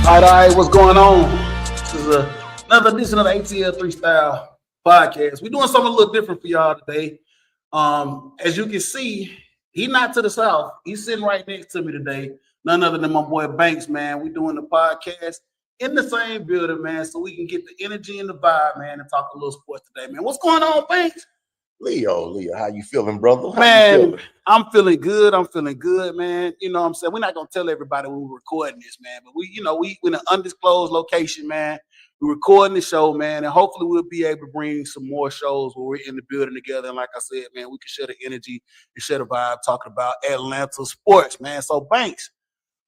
All right, what's going on? This is another edition of the ATL 3 Style Podcast. We're doing something a little different for y'all today. As you can see, he's not to the south. He's sitting right next to me today. None other than my boy Banks, man. We're doing the podcast in the same building, man, so we can get the energy and the vibe, man, and talk a little sports today, man. What's going on, Banks? Leo, how you feeling, brother? Man, I'm feeling good. Man. You know what I'm saying? We're not going to tell everybody when we're recording this, man. But we in an undisclosed location, man. We're recording the show, man. And hopefully we'll be able to bring some more shows where we're in the building together. And like I said, man, we can share the energy and share the vibe talking about Atlanta sports, man. So, Banks,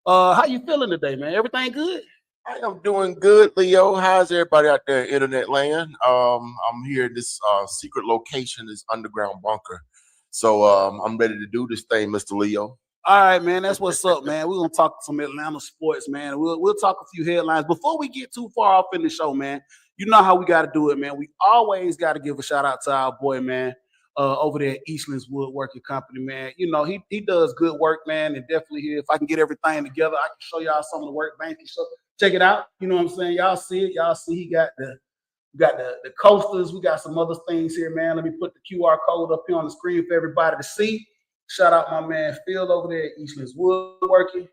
how you feeling today, man? Everything good? I am doing good, Leo. How's everybody out there in internet land? I'm here in this secret location, this underground bunker. So I'm ready to do this thing, Mr. Leo. All right, man. That's what's up, man. We're going to talk some Atlanta sports, man. We'll talk a few headlines. Before we get too far off in the show, man, you know how we got to do it, man. We always got to give a shout out to our boy, man, over there at Eastland's Woodworking Company, man. You know, he does good work, man, and definitely here, if I can get everything together, I can show y'all some of the work. Bank, check it out. You know what I'm saying? Y'all see it. Y'all see he got the coasters. We got some other things here, man. Let me put the QR code up here on the screen for everybody to see. Shout out my man Phil over there at Eastland's Woodworking.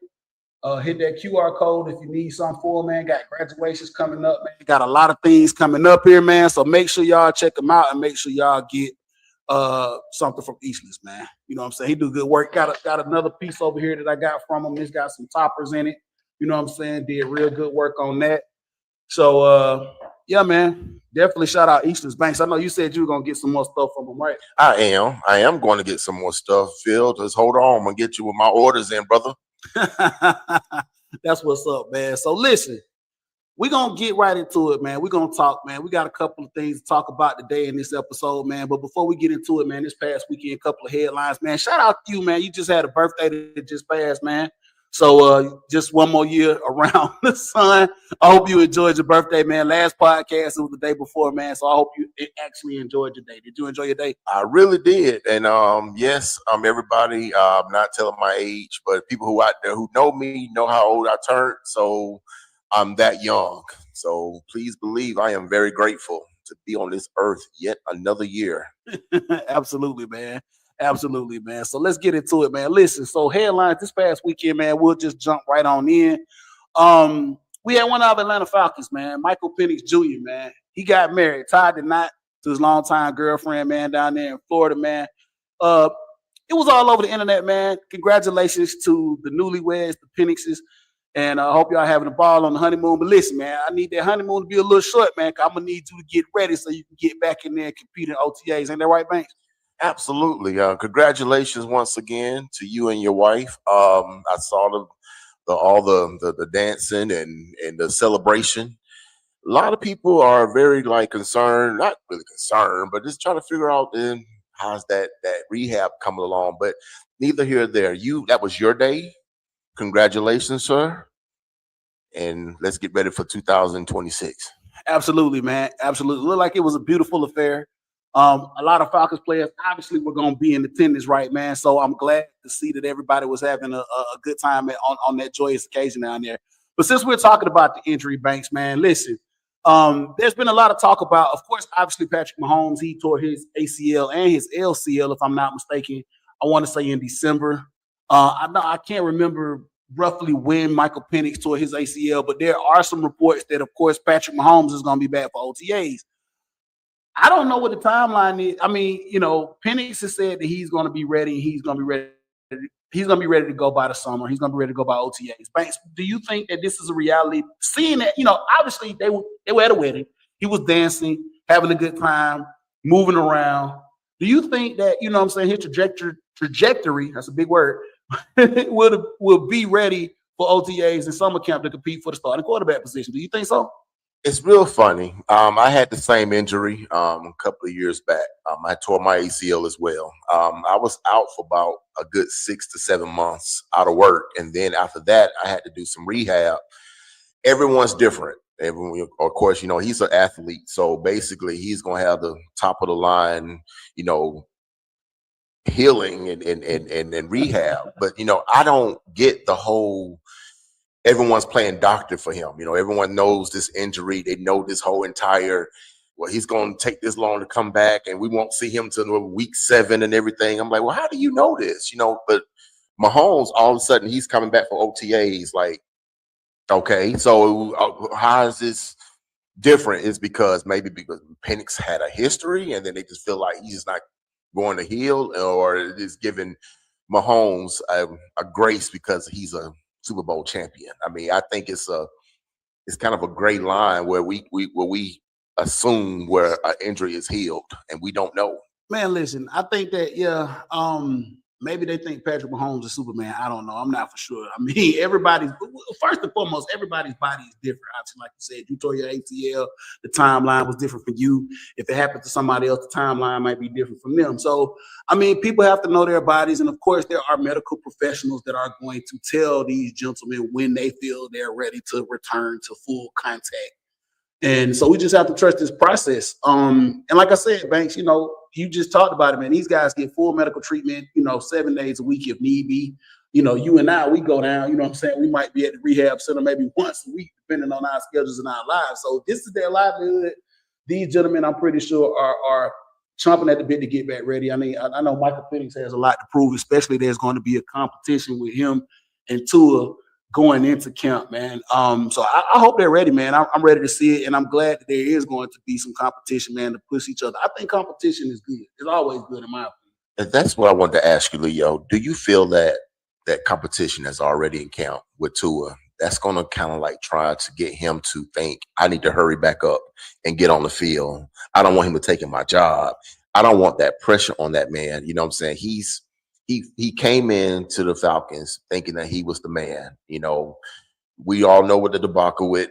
Hit that QR code if you need something for him, man. Got graduations coming up, man. Got a lot of things coming up here, man. So make sure y'all check him out and make sure y'all get something from Eastland's, man. You know what I'm saying? He do good work. Got another piece over here that I got from him. It's got some toppers in it. You know what I'm saying? Did real good work on that. So, yeah, man, definitely shout out Eastland's Banks. I know you said you were going to get some more stuff from them, right? I am going to get some more stuff, Phil. Just hold on. I'm going to get you with my orders in, brother. That's what's up, man. So, listen, we're going to get right into it, man. We're going to talk, man. We got a couple of things to talk about today in this episode, man. But before we get into it, man, this past weekend, a couple of headlines, man. Shout out to you, man. You just had a birthday that just passed, man. So just one more year around the sun. I hope you enjoyed your birthday, man. Last podcast, it was the day before, man. So I hope you actually enjoyed your day. Did you enjoy your day? I really did. And yes, everybody, I'm not telling my age, but people who out there who know me know how old I turned. So I'm that young. So please believe I am very grateful to be on this earth yet another year. Absolutely, man. Absolutely, man. So let's get into it, man. Listen, so headlines this past weekend, man, we'll just jump right on in. We had one of our Atlanta Falcons, man, Michael Penix Jr., man. He got married, tied the knot to his longtime girlfriend, man, down there in Florida, man. It was all over the internet, man. Congratulations to the newlyweds, the Penixes, and I hope y'all having a ball on the honeymoon. But listen, man, I need that honeymoon to be a little short, man, because I'm going to need you to get ready so you can get back in there and compete in OTAs. Ain't that right, Banks? Absolutely. Congratulations once again to you and your wife. I saw all the dancing and the celebration. A lot of people are very concerned, not really concerned, but just trying to figure out then how's that rehab coming along. But neither here nor there. That was your day. Congratulations, sir. And let's get ready for 2026. Absolutely, man. Absolutely. Looked like it was a beautiful affair. A lot of Falcons players obviously were going to be in attendance, right, man? So I'm glad to see that everybody was having a good time on that joyous occasion down there. But since we're talking about the injury, Banks, man, listen, there's been a lot of talk about, of course, obviously Patrick Mahomes. He tore his ACL and his LCL, if I'm not mistaken. I want to say in December. I can't remember roughly when Michael Penix tore his ACL, but there are some reports that, of course, Patrick Mahomes is going to be back for OTAs. I don't know what the timeline is. I mean, Penix has said that he's going to be ready. He's going to be ready. he's going to be ready to go by the summer. He's going to be ready to go by OTAs. Banks, do you think that this is a reality? Seeing that, obviously they were at a wedding. He was dancing, having a good time, moving around. Do you think that, his trajectory, that's a big word, will be ready for OTAs and summer camp to compete for the starting quarterback position? Do you think so? It's real funny. I had the same injury a couple of years back. I tore my ACL as well. I was out for about a good 6 to 7 months out of work. And then after that, I had to do some rehab. Everyone's different. Everyone, of course, he's an athlete. So basically, he's going to have the top of the line, healing and rehab. But, I don't get the whole everyone's playing doctor for him. Everyone knows this injury. They know this whole entire, he's going to take this long to come back and we won't see him till week 7 and everything. I'm like, well, how do you know this? But Mahomes, all of a sudden, he's coming back for OTAs. Like, okay, so how is this different? It's because Penix had a history and then they just feel like he's just not going to heal, or it is giving Mahomes a grace because he's a Super Bowl champion. I mean, I think it's kind of a gray line where we assume where an injury is healed and we don't know. Man, listen, I think that maybe they think Patrick Mahomes is Superman. I don't know. I'm not for sure. I mean, first and foremost, everybody's body is different. Obviously, like you said, you tore your ACL, the timeline was different for you. If it happened to somebody else, the timeline might be different from them. So, I mean, people have to know their bodies. And of course, there are medical professionals that are going to tell these gentlemen when they feel they're ready to return to full contact. And so we just have to trust this process. And like I said, Banks, you just talked about it, man. These guys get full medical treatment, 7 days a week if need be. You and I, we go down, we might be at the rehab center maybe once a week, depending on our schedules and our lives. So this is their livelihood. These gentlemen, I'm pretty sure, are chomping at the bit to get back ready. I mean, I know Michael Penix has a lot to prove, especially there's going to be a competition with him and Tua going into camp, man. So I hope they're ready, man. I'm ready to see it, and I'm glad that there is going to be some competition, man, to push each other. I think competition is good. It's always good in my opinion. And that's what I wanted to ask you, Leo. Do you feel that competition is already in camp with Tua? That's going to kind of like try to get him to think, I need to hurry back up and get on the field. I don't want him to take my job. I don't want that pressure on that man. You know what I'm saying? He came into the Falcons thinking that he was the man. We all know what the debacle with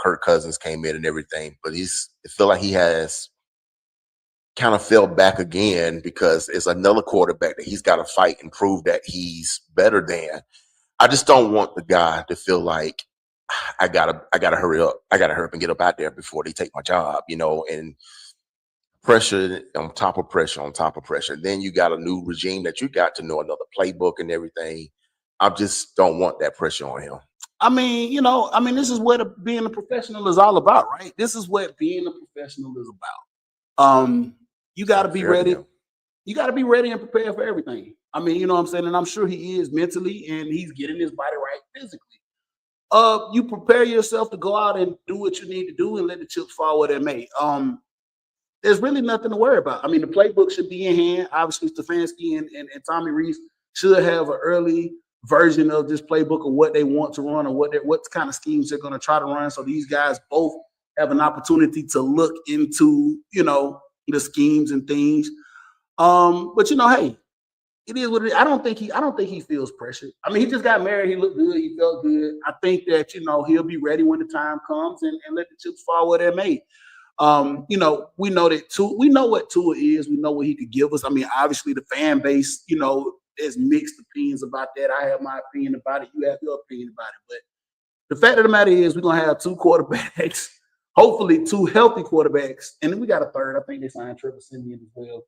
Kirk Cousins came in and everything, but I feel like he has kind of fell back again because it's another quarterback that he's got to fight and prove that he's better than. I just don't want the guy to feel like I gotta hurry up. I gotta hurry up and get up out there before they take my job, and pressure on top of pressure on top of pressure. Then you got a new regime that you got to know another playbook and everything. I just don't want that pressure on him. I mean, this is what being a professional is all about, right? This is what being a professional is about. You got to be ready. You got to be ready and prepared for everything. I mean, you know what I'm saying? And I'm sure he is mentally, and he's getting his body right physically. You prepare yourself to go out and do what you need to do and let the chips fall where they may. There's really nothing to worry about. I mean, the playbook should be in hand. Obviously, Stefanski and Tommy Rees should have an early version of this playbook of what they want to run or what kind of schemes they're going to try to run. So these guys both have an opportunity to look into, the schemes and things. But hey, it is what it is. I don't think he feels pressured. I mean, he just got married. He looked good. He felt good. I think that, he'll be ready when the time comes and let the chips fall where they're made. We know that we know what Tua is. We know what he could give us. I mean, obviously the fan base, there's mixed opinions about that. I have my opinion about it. You have your opinion about it. But the fact of the matter is we're going to have 2 quarterbacks, hopefully 2 healthy quarterbacks. And then we got a third. I think they signed Trevor Siemian as well.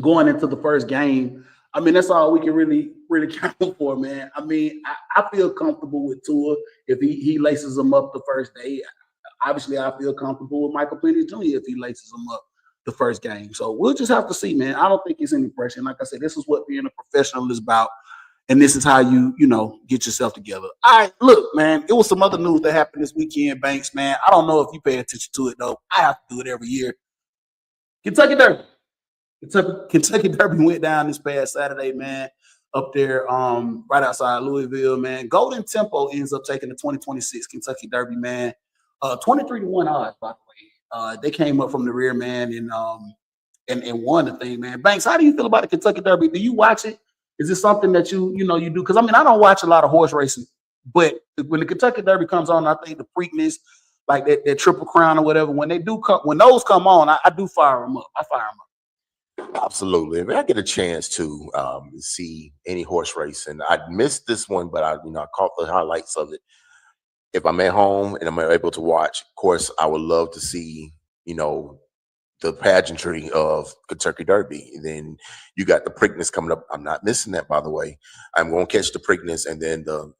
Going into the first game. I mean, that's all we can really count for, man. I mean, I feel comfortable with Tua if he laces them up the first day. Obviously, I feel comfortable with Michael Penix Jr. if he laces them up the first game. So we'll just have to see, man. I don't think it's any pressure. And like I said, this is what being a professional is about. And this is how you get yourself together. All right, look, man, it was some other news that happened this weekend, Banks, man. I don't know if you pay attention to it, though. I have to do it every year. Kentucky Derby. Kentucky Derby went down this past Saturday, man. up there, right outside Louisville, man. Golden Tempo ends up taking the 2026 Kentucky Derby, man. 23-1 odds, by the way. They came up from the rear, man, and won the thing, man. Banks, how do you feel about the Kentucky Derby? Do you watch it? Is this something that you do? Because I mean, I don't watch a lot of horse racing, but when the Kentucky Derby comes on, I think the Preakness, like that Triple Crown or whatever, when those come on, I do fire them up. I fire them up. Absolutely. I mean, I get a chance to see any horse race, and I missed this one, but I caught the highlights of it. If I'm at home and I'm able to watch, of course, I would love to see, the pageantry of Kentucky Derby. And then you got the Preakness coming up. I'm not missing that, by the way. I'm going to catch the Preakness and then the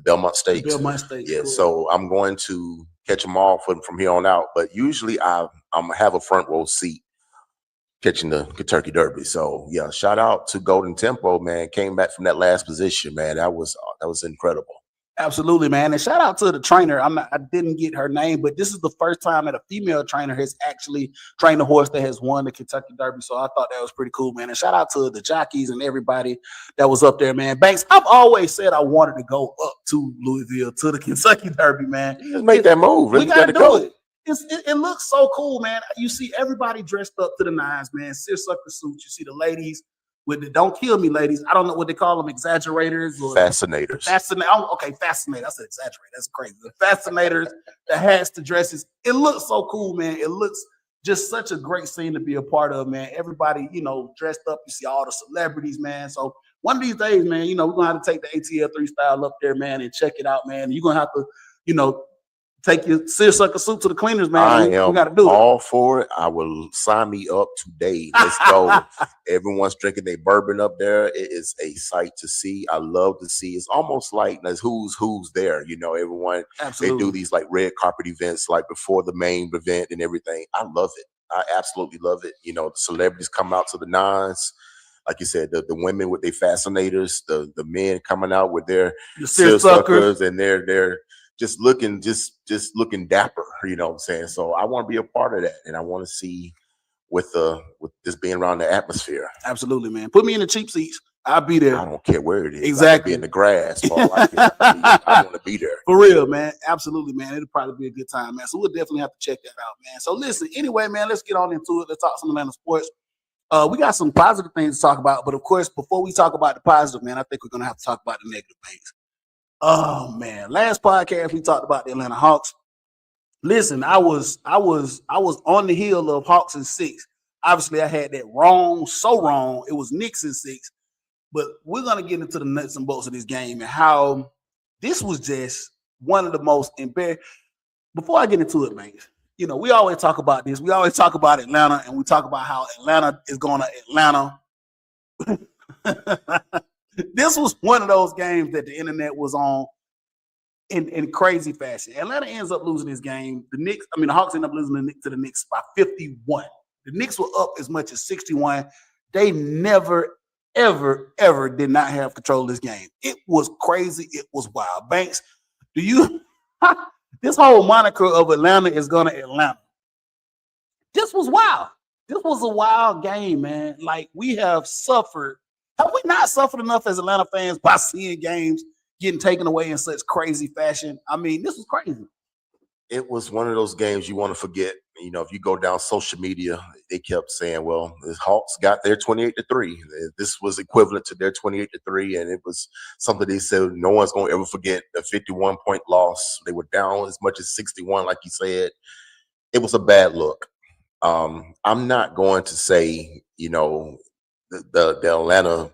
Belmont Stakes? Belmont Stakes. Yeah, cool. so I'm going to catch them all from here on out. But usually I'm have a front row seat catching the Kentucky Derby. So yeah, shout out to Golden Tempo, man. Came back from that last position, man. That was incredible. Absolutely, man. And shout out to the trainer. I didn't get her name, but this is the first time that a female trainer has actually trained a horse that has won the Kentucky Derby. So I thought that was pretty cool, man. And shout out to the jockeys and everybody that was up there, man. Banks, I've always said I wanted to go up to Louisville to the Kentucky Derby, man. Just make that move. We got to do it. It looks so cool, man. You see everybody dressed up to the nines, man. Seersucker suits. You see the ladies with the "Don't Kill Me" ladies. I don't know what they call them, exaggerators or fascinators. Okay, fascinator. I said exaggerate. That's crazy. The fascinators, the hats, the dresses. It looks so cool, man. It looks just such a great scene to be a part of, man. Everybody, dressed up. You see all the celebrities, man. So one of these days, man, we're gonna have to take the ATL 3 style up there, man, and check it out, man. You're gonna have to, take your seersucker suit to the cleaners, man. I am gotta do all for it. I will sign me up today. Let's go. Everyone's drinking their bourbon up there. It is a sight to see. I love to see. It's almost like there's who's there. Everyone. Absolutely. They do these like red carpet events like before the main event and everything. I love it. I absolutely love it. The celebrities come out to the nines. Like you said, the women with their fascinators, the men coming out with their seersuckers, and they're just looking dapper, you know what I'm saying? So I want to be a part of that, and I want to see with this being around the atmosphere. Absolutely, man. Put me in the cheap seats. I'll be there. I don't care where it is. Exactly. I can be in the grass. I want to be there. For real, man. Absolutely, man. It'll probably be a good time, man. So we'll definitely have to check that out, man. So listen, anyway, man, let's get on into it. Let's talk some Atlanta sports. We got some positive things to talk about, but of course, before we talk about the positive, man, I think we're gonna have to talk about the negative things. Oh man, last podcast we talked about the Atlanta Hawks. Listen, I was on the heel of Hawks in 6. Obviously, I had that wrong, so wrong. It was Knicks in 6. But we're gonna get into the nuts and bolts of this game and how this was just one of the most embarrassing. Before I get into it, man, we always talk about this. We always talk about Atlanta, and we talk about how Atlanta is going to Atlanta. This was one of those games that the internet was on in crazy fashion. Atlanta ends up losing this game. The Hawks end up losing to the Knicks by 51. The Knicks were up as much as 61. They never, ever, ever did not have control of this game. It was crazy. It was wild. Banks, this whole moniker of Atlanta is going to Atlanta. This was wild. This was a wild game, man. Like, we have suffered. Have we not suffered enough as Atlanta fans by seeing games getting taken away in such crazy fashion? I mean, this was crazy. It was one of those games you want to forget. If you go down social media, they kept saying, well, the Hawks got their 28-3. This was equivalent to their 28-3. And it was something they said no one's going to ever forget, the 51-point loss. They were down as much as 61, like you said. It was a bad look. I'm not going to say, the Atlanta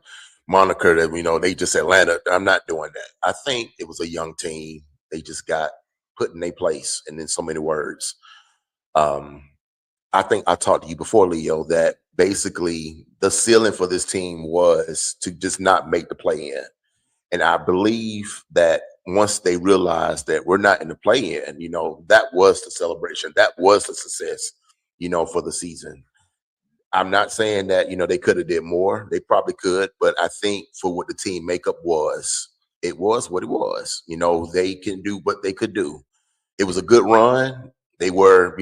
moniker that they just Atlanta. I'm not doing that. I think it was a young team. They just got put in their place, and in so many words. I think I talked to you before, Leo, that basically the ceiling for this team was to just not make the play-in, and I believe that once they realized that we're not in the play-in, that was the celebration. That was the success, for the season. I'm not saying that, they could have did more. They probably could, but I think for what the team makeup was, it was what it was. They can do what they could do. It was a good run. They were,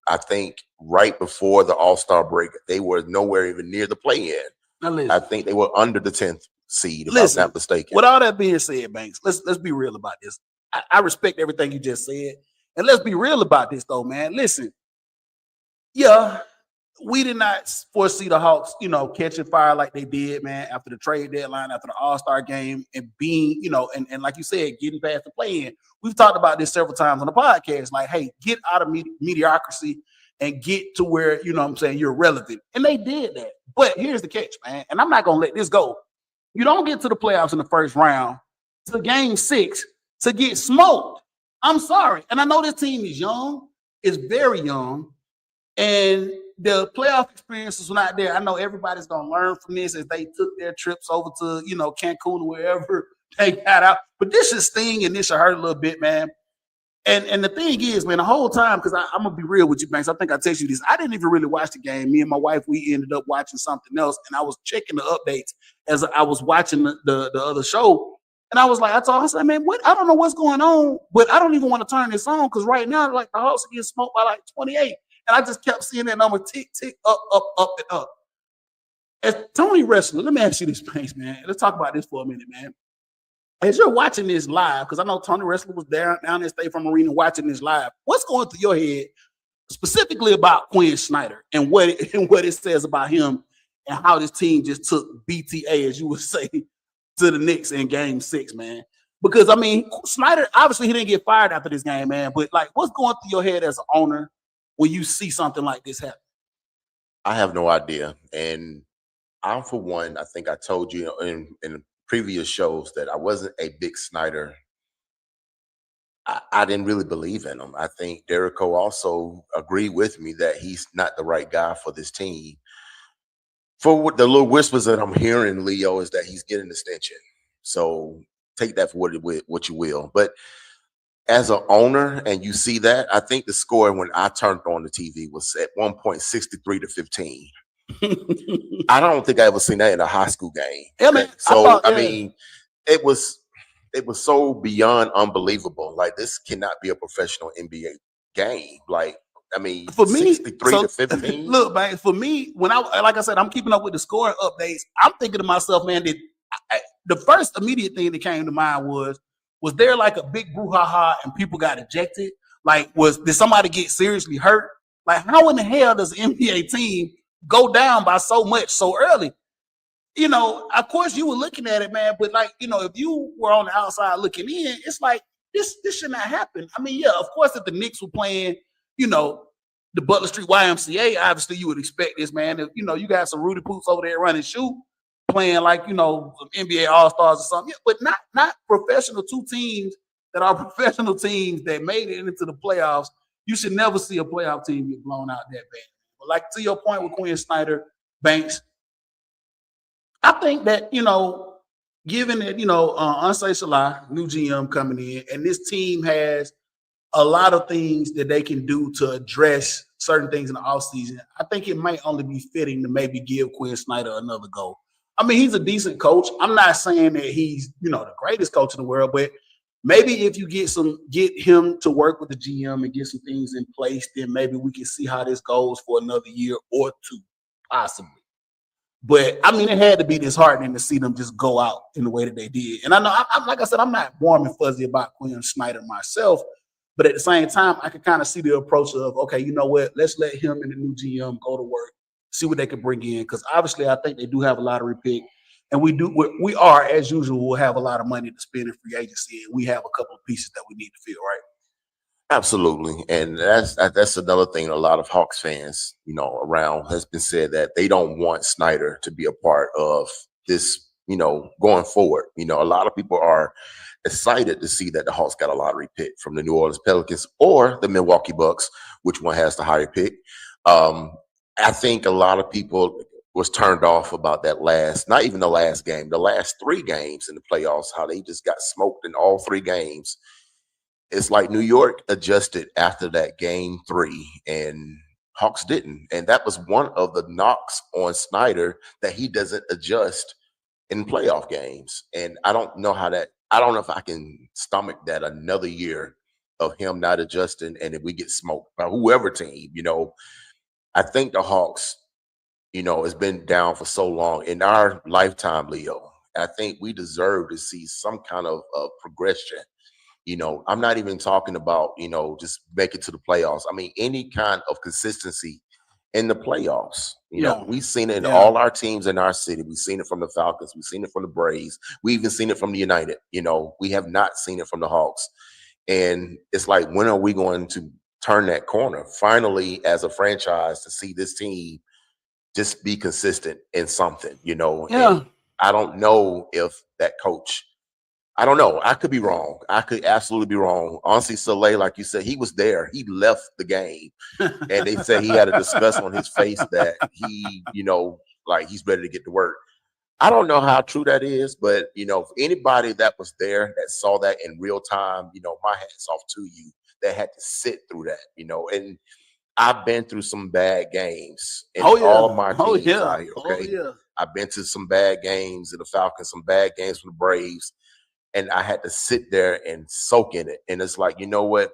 I think right before the All-Star break, they were nowhere even near the play-in. I think they were under the 10th seed, if I'm Listen, not mistaken. with all that being said, Banks, let's be real about this. I respect everything you just said, and let's be real about this though, man. Listen, yeah, we did not foresee the Hawks, catching fire like they did, man, after the trade deadline, after the All-Star game, and being, and like you said, getting past the play-in. We've talked about this several times on the podcast. Like, hey, get out of mediocrity and get to where, you're relevant. And they did that. But here's the catch, man, and I'm not going to let this go. You don't get to the playoffs in the first round to game 6 to get smoked. I'm sorry. And I know this team is young. It's very young. And the playoff experiences were not there. I know everybody's going to learn from this as they took their trips over to, Cancun or wherever they got out. But this should sting and this should hurt a little bit, man. And the thing is, man, the whole time, because I'm going to be real with you, Banks, I think I texted you this. I didn't even really watch the game. Me and my wife, we ended up watching something else. And I was checking the updates as I was watching the other show. And I was like, I said, man, what? I don't know what's going on, but I don't even want to turn this on because right now, like, the Hawks are getting smoked by like 28. And I just kept seeing that number tick, tick, up, and up. As Tony Wrestler, let me ask you this, Banks, man. Let's talk about this for a minute, man. As you're watching this live, because I know Tony Wrestler was down in State Farm Arena watching this live, what's going through your head specifically about Quinn Snyder and what it says about him and how this team just took BTA, as you would say, to the Knicks in game 6, man? Because, I mean, Snyder, obviously he didn't get fired after this game, man, but, like, what's going through your head as an owner when you see something like this happen? I have no idea. And I'm, for one, I think I told you in previous shows that I wasn't a big Snyder. I didn't really believe in him. I think Derico also agreed with me that he's not the right guy for this team. For what the little whispers that I'm hearing, Leo, is that he's getting an extension. So take that for what you will. But as an owner, and you see that, I think the score when I turned on the TV was at one point 63-15. I don't think I ever seen that in a high school game. Yeah, man. So I mean, it was so beyond unbelievable. Like, this cannot be a professional NBA game. Like, I mean, for me, 63-15. Look, man, for me, when like I said, I'm keeping up with the scoring updates. I'm thinking to myself, man, the first immediate thing that came to mind was there like a big brouhaha and people got ejected? Like, did somebody get seriously hurt? Like, how in the hell does an NBA team go down by so much so early? Of course you were looking at it, man, but like, if you were on the outside looking in, it's like this should not happen. I mean, yeah, of course, if the Knicks were playing, the Butler Street YMCA, obviously you would expect this, man. If you got some Rudy Poots over there running shoot, playing like some NBA All-Stars or something, yeah, but not professional two teams that are professional teams that made it into the playoffs. You should never see a playoff team get blown out that bad. But like, to your point with Quinn Snyder, Banks, I think that, given that, Ansay Salah, new GM coming in, and this team has a lot of things that they can do to address certain things in the offseason, I think it might only be fitting to maybe give Quinn Snyder another go. I mean, he's a decent coach. I'm not saying that he's, the greatest coach in the world, but maybe if you get him to work with the GM and get some things in place, then maybe we can see how this goes for another year or two, possibly. But I mean, it had to be disheartening to see them just go out in the way that they did. And I know, like I said, I'm not warm and fuzzy about Quinn Snyder myself, but at the same time, I can kind of see the approach of, okay, you know what? Let's let him and the new GM go to work, see what they can bring in, because obviously, I think they do have a lottery pick, and we are, as usual, we'll have a lot of money to spend in free agency, and we have a couple of pieces that we need to fill, right? Absolutely. And that's another thing a lot of Hawks fans, around has been said that they don't want Snyder to be a part of this, going forward. A lot of people are excited to see that the Hawks got a lottery pick from the New Orleans Pelicans or the Milwaukee Bucks, which one has the higher pick. I think a lot of people was turned off about that not even the last game, the last 3 games in the playoffs, how they just got smoked in all 3 games. It's like New York adjusted after that game 3 and Hawks didn't. And that was one of the knocks on Snyder, that he doesn't adjust in playoff games. And I don't know if I can stomach that another year of him not adjusting and if we get smoked by whoever team. I think the Hawks, it's been down for so long in our lifetime, Leo. I think we deserve to see some kind of progression. I'm not even talking about, just make it to the playoffs. I mean, any kind of consistency in the playoffs. Yeah. We've seen it in Yeah. all our teams in our city. We've seen it from the Falcons. We've seen it from the Braves. We even seen it from the United. We have not seen it from the Hawks. And it's like, when are we going to turn that corner finally as a franchise to see this team just be consistent in something, Yeah. And I don't know if that coach, I don't know. I could be wrong. I could absolutely be wrong. Honestly, Soleil, like you said, he was there. He left the game. And they said he had a disgust on his face that he, like he's ready to get to work. I don't know how true that is, but, for anybody that was there that saw that in real time, my hat's off to you that had to sit through that, and I've been through some bad games in all of my teams out here, okay? I've been to some bad games in the Falcons, some bad games from the Braves, and I had to sit there and soak in it. And it's like, you know what?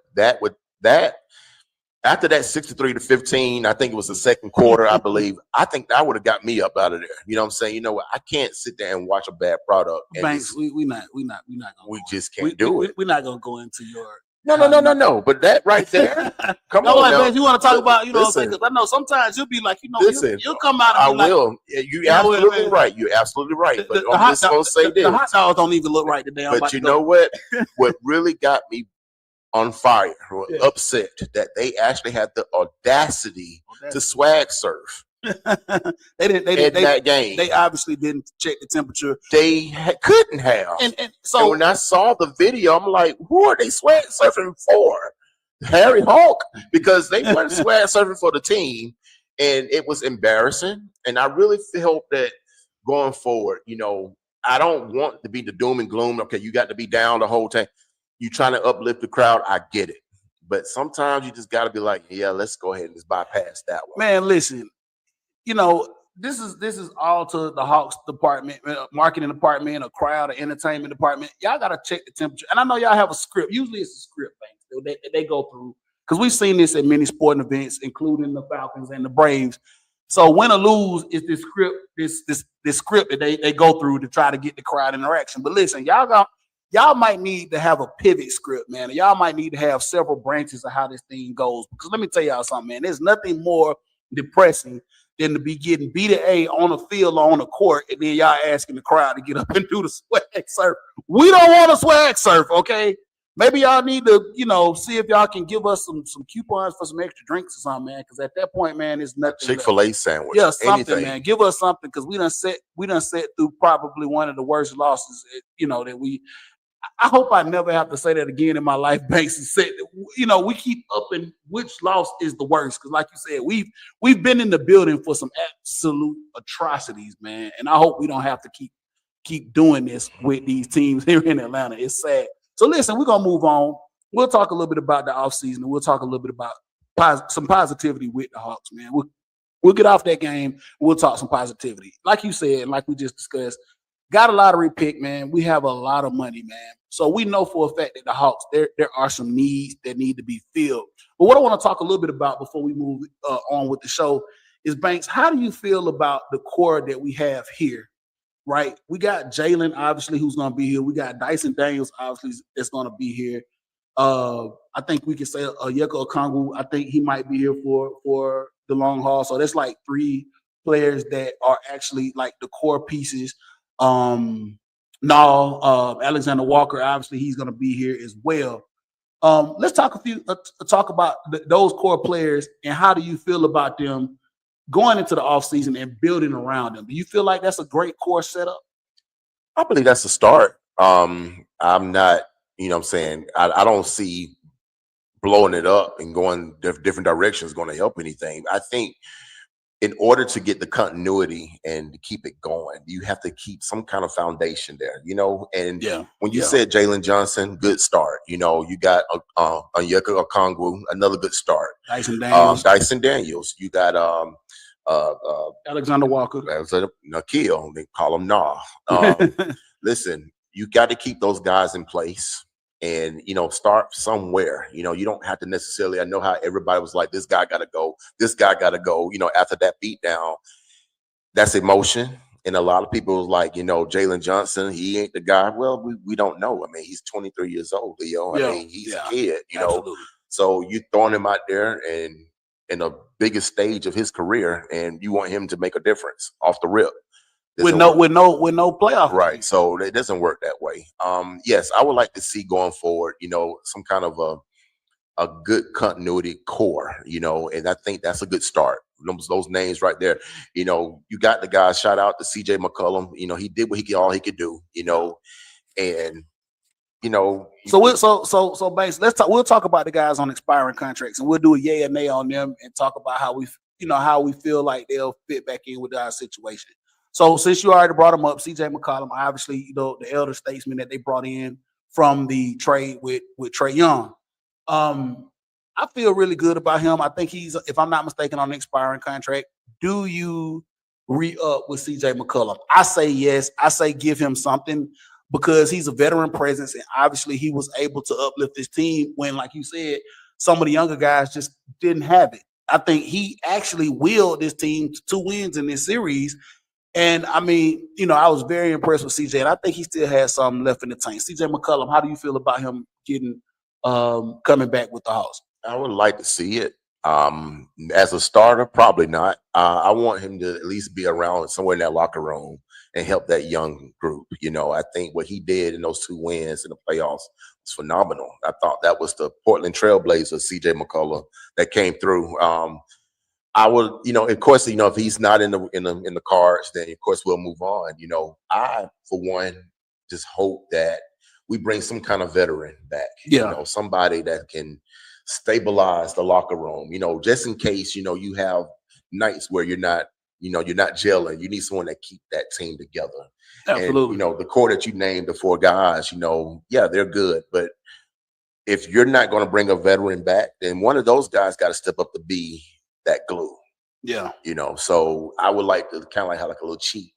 After that 63-15, I think it was the second quarter, I believe. I think that would have got me up out of there. You know what I'm saying? You know what? I can't sit there and watch a bad product. Banks, we not gonna. We just can't do it. We're not gonna go into your. No. But that right there, come on. Like, man, you want to talk about, listen, because I know sometimes you'll be like, listen, you'll come out and be I will. You're absolutely right. You're absolutely right. But I'm just gonna say this: the hot dogs don't even look right today. But you know what? What really got me on fire or upset that they actually had the audacity to swag surf. They didn't. That game. They obviously didn't check the temperature. They couldn't have. And when I saw the video, I'm like, who are they swag surfing for? Harry Hawk? Because they weren't swag surfing for the team, and it was embarrassing. And I really felt that going forward, I don't want to be the doom and gloom. Okay, you got to be down the whole time. You trying to uplift the crowd, I get it. But sometimes you just got to be like, yeah, let's go ahead and just bypass that one. Man, listen, this is all to the Hawks department, marketing department, a crowd, an entertainment department. Y'all got to check the temperature. And I know y'all have a script. Usually it's a script thing they go through. Because we've seen this at many sporting events, including the Falcons and the Braves. So win or lose is this script that they go through to try to get the crowd interaction. But listen, y'all might need to have a pivot script, man. Y'all might need to have several branches of how this thing goes. Because let me tell y'all something, man. There's nothing more depressing than to be getting B-A on a field or on a court, and then y'all asking the crowd to get up and do the swag surf. We don't want to swag surf, okay? Maybe y'all need to, see if y'all can give us some coupons for some extra drinks or something, man. Because at that point, man, it's nothing. Chick-fil-A sandwich. Yeah, something, anything. Man. Give us something, because we done set through probably one of the worst losses, that we. I hope I never have to say that again in my life, Banks. And said, we keep upping which loss is the worst. Because, like you said, we've been in the building for some absolute atrocities, man. And I hope we don't have to keep doing this with these teams here in Atlanta. It's sad. So listen, we're gonna move on. We'll talk a little bit about the offseason, and we'll talk a little bit about some positivity with the Hawks, man. We'll get off that game. We'll talk some positivity. Like you said, and like we just discussed. Got a lottery pick, man. We have a lot of money, man. So we know for a fact that the Hawks, there are some needs that need to be filled. But what I want to talk a little bit about before we move on with the show is, Banks, how do you feel about the core that we have here, right? We got Jalen, obviously, who's going to be here. We got Dyson Daniels, obviously, that's going to be here. I think we can say Onyeka Okongwu. I think he might be here for the long haul. So that's like 3 players that are actually like the core pieces. Alexander Walker, obviously he's going to be here as well. Let's talk about those core players, and how do you feel about them going into the offseason and building around them? Do you feel like that's a great core setup? I believe that's a start. I'm not, what I'm saying, I don't see blowing it up and going different directions going to help anything. I think in order to get the continuity and to keep it going, you have to keep some kind of foundation there, And when you said Jalen Johnson, good start. You got Onyeka Okongwu, another good start. Dyson Daniels. You got Alexander Walker. Nikhil, they call him Nah. Listen, you got to keep those guys in place. And, start somewhere. You don't have to necessarily, I know how everybody was like, this guy got to go, after that beatdown. That's emotion. And a lot of people was like, Jalen Johnson, he ain't the guy. Well, we don't know. I mean, he's 23 years old, Leo. I Yeah, mean, he's yeah, a kid, absolutely. So you throwing him out there and in the biggest stage of his career, and you want him to make a difference off the rip. With Doesn't work. no playoff Right. experience. So it doesn't work that way. Yes, I would like to see going forward, some kind of a good continuity core, and I think that's a good start. Those names right there, you got the guys. Shout out to CJ McCollum. He did what all he could do, and So Banks, let's talk. We'll talk about the guys on expiring contracts, and we'll do a yay or nay on them, and talk about how we feel like they'll fit back in with our situation. So since you already brought them up, CJ McCollum, obviously, the elder statesman that they brought in from the trade with Trae Young. I feel really good about him. I think he's, if I'm not mistaken, on an expiring contract. Do you re-up with CJ McCollum? I say yes. I say give him something, because he's a veteran presence, and obviously he was able to uplift his team when, like you said, some of the younger guys just didn't have it. I think he actually willed this team to 2 wins in this series. And I mean, I was very impressed with CJ, and I think he still has something left in the tank. CJ McCollum, how do you feel about him getting coming back with the Hawks? I would like to see it. As a starter, probably not. I want him to at least be around somewhere in that locker room and help that young group. I think what he did in those 2 wins in the playoffs was phenomenal. I thought that was the Portland Trailblazer, CJ McCollum, that came through. I would, of course, if he's not in the cards, then of course we'll move on. I, for one, just hope that we bring some kind of veteran back. Yeah. Somebody that can stabilize the locker room. Just in case you have nights where you're not gelling. You need someone that keep that team together. Absolutely. And the core that you named, the 4 guys, yeah, they're good, but if you're not going to bring a veteran back, then one of those guys got to step up to be that glue. Yeah. So I would like to kind of like have like a little cheat.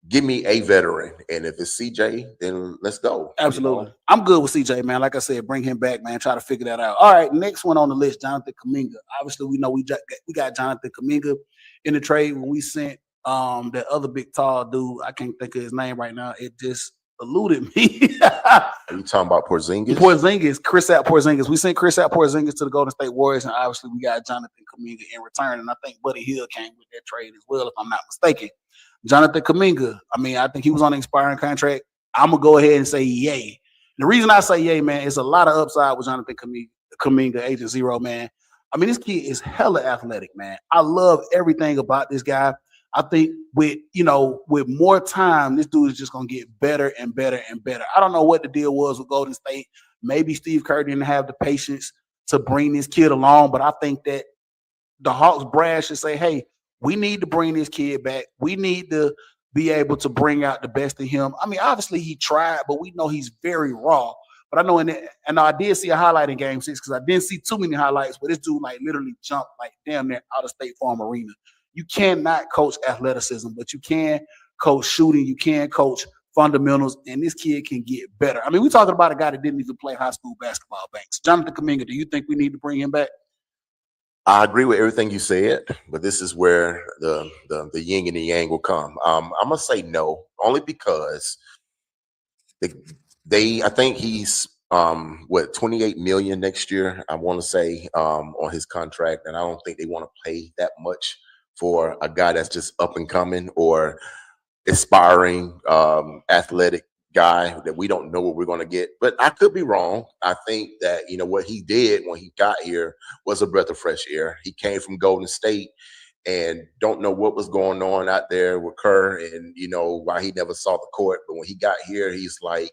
Give me a veteran, and if it's CJ, then let's go. Absolutely. I'm good with CJ, man. Like I said, bring him back, man. Try to figure that out. All right, next one on the list, Jonathan Kuminga. Obviously, we know we got Jonathan Kuminga in the trade when we sent that other big tall dude. I can't think of his name right now. It just eluded me. Are you talking about Porzingis? Kristaps Porzingis. We sent Kristaps Porzingis to the Golden State Warriors, and obviously we got Jonathan Kuminga in return. And I think Buddy Hield came with that trade as well, if I'm not mistaken. Jonathan Kuminga, I think he was on an expiring contract. I'm going to go ahead and say yay. The reason I say yay, man, is a lot of upside with Jonathan Kuminga, Agent Zero, man. This kid is hella athletic, man. I love everything about this guy. I think with more time, this dude is just going to get better and better and better. I don't know what the deal was with Golden State. Maybe Steve Kerr didn't have the patience to bring this kid along, but I think that the Hawks brass should say, hey, we need to bring this kid back. We need to be able to bring out the best in him. Obviously he tried, but we know he's very raw. But I know I did see a highlight in Game 6, because I didn't see too many highlights where this dude literally jumped damn near out of State Farm Arena. You cannot coach athleticism, but you can coach shooting. You can coach fundamentals, and this kid can get better. We're talking about a guy that didn't even play high school basketball, Banks. Jonathan Kuminga, do you think we need to bring him back? I agree with everything you said, but this is where the yin and the yang will come. I'm gonna say no, only because I think he's 28 million next year. I want to say on his contract, and I don't think they want to pay that much for a guy that's just up and coming or aspiring athletic guy that we don't know what we're going to get. But I could be wrong. I think that what he did when he got here was a breath of fresh air. He came from Golden State and don't know what was going on out there with Kerr, and why he never saw the court. But when he got here, he's like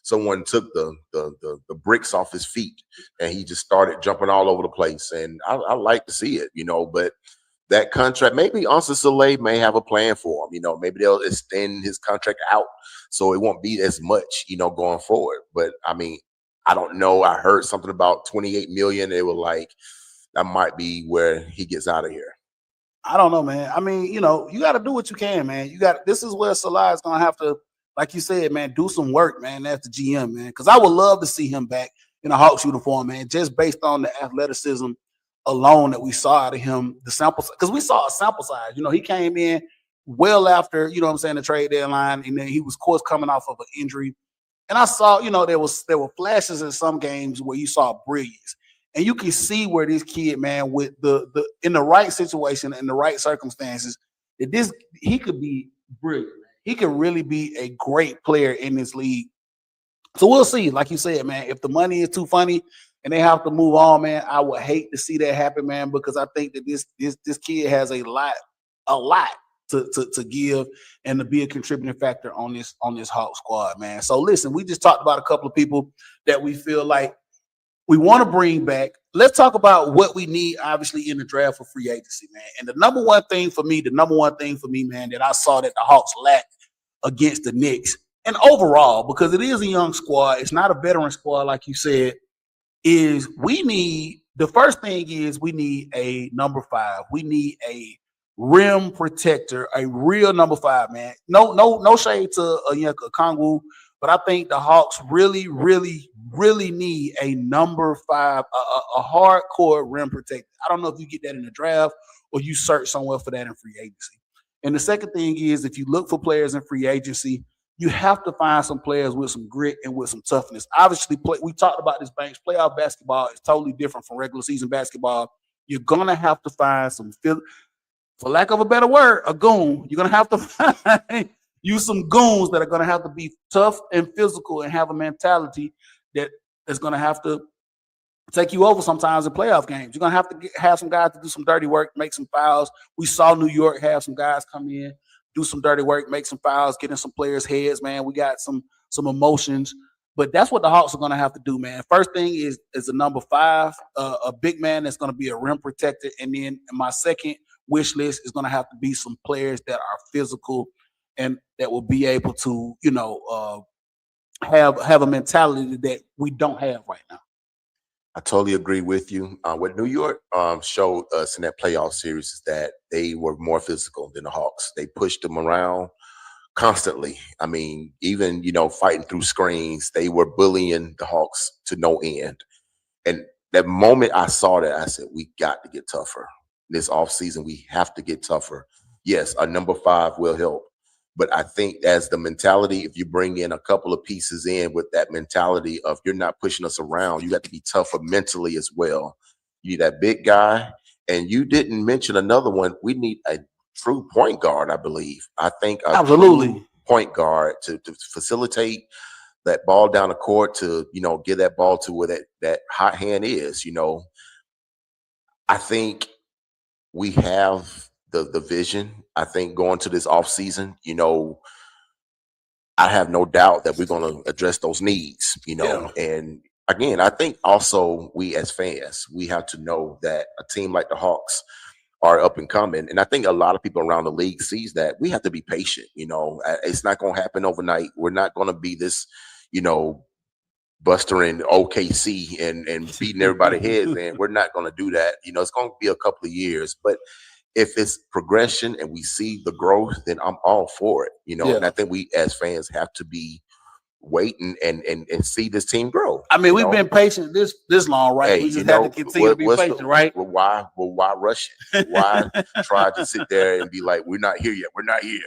someone took the bricks off his feet, and he just started jumping all over the place. And I like to see it, but that contract, maybe Ansa Soleil may have a plan for him. Maybe they'll extend his contract out so it won't be as much, going forward. But I don't know. I heard something about 28 million. They were like, that might be where he gets out of here. I don't know, man. You got to do what you can, man. This is where Salah is going to have to, like you said, man, do some work, man. That's the GM, man. Because I would love to see him back in a Hawks uniform, man, just based on the athleticism alone that we saw out of him, the sample, because we saw a sample size. He came in well after, you know what I'm saying, the trade deadline, and then he was, of course, coming off of an injury. And I saw, there were flashes in some games where you saw brilliance. And you can see where this kid, man, with the in the right situation, in the right circumstances, that he could be brilliant. He could really be a great player in this league. So we'll see. Like you said, man, if the money is too funny and they have to move on, man, I would hate to see that happen, man, because I think that this kid has a lot to give and to be a contributing factor on this Hawk squad, man. So listen, we just talked about a couple of people that we feel like we want to bring back. Let's talk about what we need, obviously, in the draft for free agency, man. And the number one thing for me, man, that I saw that the Hawks lacked against the Knicks, and overall, because it is a young squad, it's not a veteran squad, like you said, is we need a number 5. We need a rim protector, a real number 5, man. No shade to Onyeka Okongwu, but I think the Hawks really, really, really need a number 5, a hardcore rim protector. I don't know if you get that in the draft or you search somewhere for that in free agency. And the second thing is, if you look for players in free agency, you have to find some players with some grit and with some toughness. Obviously, we talked about this, Banks. Playoff basketball is totally different from regular season basketball. You're going to have to find some, for lack of a better word, a goon. You're going to have to find use some goons that are going to have to be tough and physical and have a mentality that's going to have to take you over sometimes in playoff games. You're going to have to have some guys to do some dirty work, make some fouls. We saw New York have some guys come in, do some dirty work, make some fouls, get in some players' heads, man. We got some emotions. But that's what the Hawks are going to have to do, man. First thing is a number 5, a big man that's going to be a rim protector. And then my second wish list is going to have to be some players that are physical and that will be able to, have a mentality that we don't have right now. I totally agree with you. What New York showed us in that playoff series is that they were more physical than the Hawks. They pushed them around constantly. I mean, even, fighting through screens, they were bullying the Hawks to no end. And that moment I saw that, I said, we got to get tougher. This offseason, we have to get tougher. Yes, a number 5 will help. But I think as the mentality, if you bring in a couple of pieces in with that mentality of you're not pushing us around, you got to be tougher mentally as well. You need that big guy. And you didn't mention another one. We need a true point guard, I believe. I think a true point guard to facilitate that ball down the court, to, get that ball to where that hot hand is. I think we have the vision. I think going to this offseason, I have no doubt that we're going to address those needs, And again, I think also we as fans, we have to know that a team like the Hawks are up and coming. And I think a lot of people around the league sees that. We have to be patient. It's not going to happen overnight. We're not going to be this, Buster in OKC and beating everybody's heads in. We're not going to do that. It's going to be a couple of years, but if it's progression and we see the growth, then I'm all for it. And I think we as fans have to be waiting and see this team grow. I mean, we've been patient this long, right? Hey, we just have to continue to be patient, right? Well, why rush it? Why try to sit there and be like, we're not here yet. We're not here.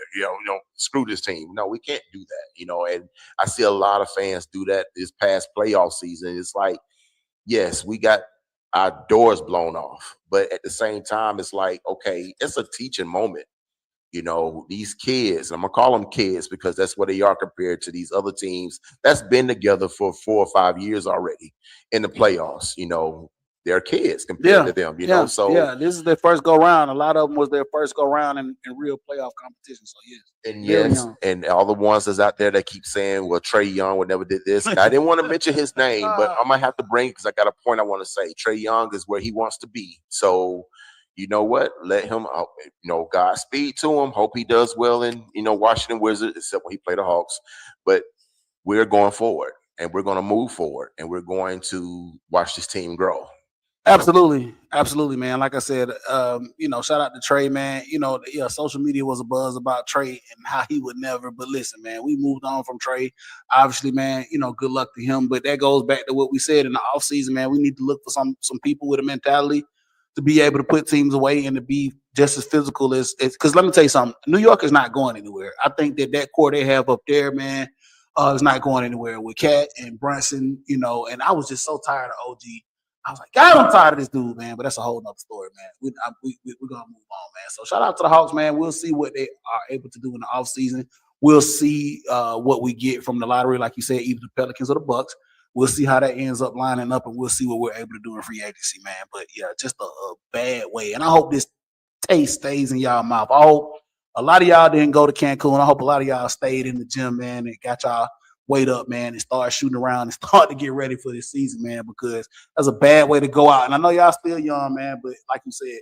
Screw this team. No, we can't do that. And I see a lot of fans do that this past playoff season. It's like, yes, we got our doors blown off, but at the same time, it's like, okay, it's a teaching moment. These kids, I'm gonna call them kids because that's what they are compared to these other teams that's been together for 4 or 5 years already in the playoffs. They're kids compared to them. So this is their first go round. A lot of them was their first go round in real playoff competition. So and all the ones that's out there that keep saying, well, Trae Young would never did this. I didn't want to mention his name, but I might have to bring, because I got a point I want to say. Trae Young is where he wants to be. So you know what? Let him, Godspeed to him. Hope he does well in, Washington Wizards, except when he played the Hawks. But we're going forward, and we're going to move forward, and we're going to watch this team grow. Absolutely, man. Like I said, shout out to Trae, man. Social media was a buzz about Trae and how he would never. But listen, man, we moved on from Trae. Obviously, man, good luck to him. But that goes back to what we said in the offseason, man. We need to look for some people with a mentality to be able to put teams away and to be just as physical as because let me tell you something, New York is not going anywhere. I think that core they have up there, man, is not going anywhere with Cat and Brunson, and I was just so tired of OG. I was like, God, I'm tired of this dude, man. But that's a whole nother story, man. We're going to move on, man. So shout out to the Hawks, man. We'll see what they are able to do in the offseason. We'll see what we get from the lottery, like you said, either the Pelicans or the Bucks. We'll see how that ends up lining up, and we'll see what we're able to do in free agency, man. But, yeah, just a bad way. And I hope this taste stays in y'all mouth. I hope a lot of y'all didn't go to Cancun. I hope a lot of y'all stayed in the gym, man, and got y'all weight up, man, and start shooting around and start to get ready for this season, man, because that's a bad way to go out. And I know y'all still young, man, but like you said,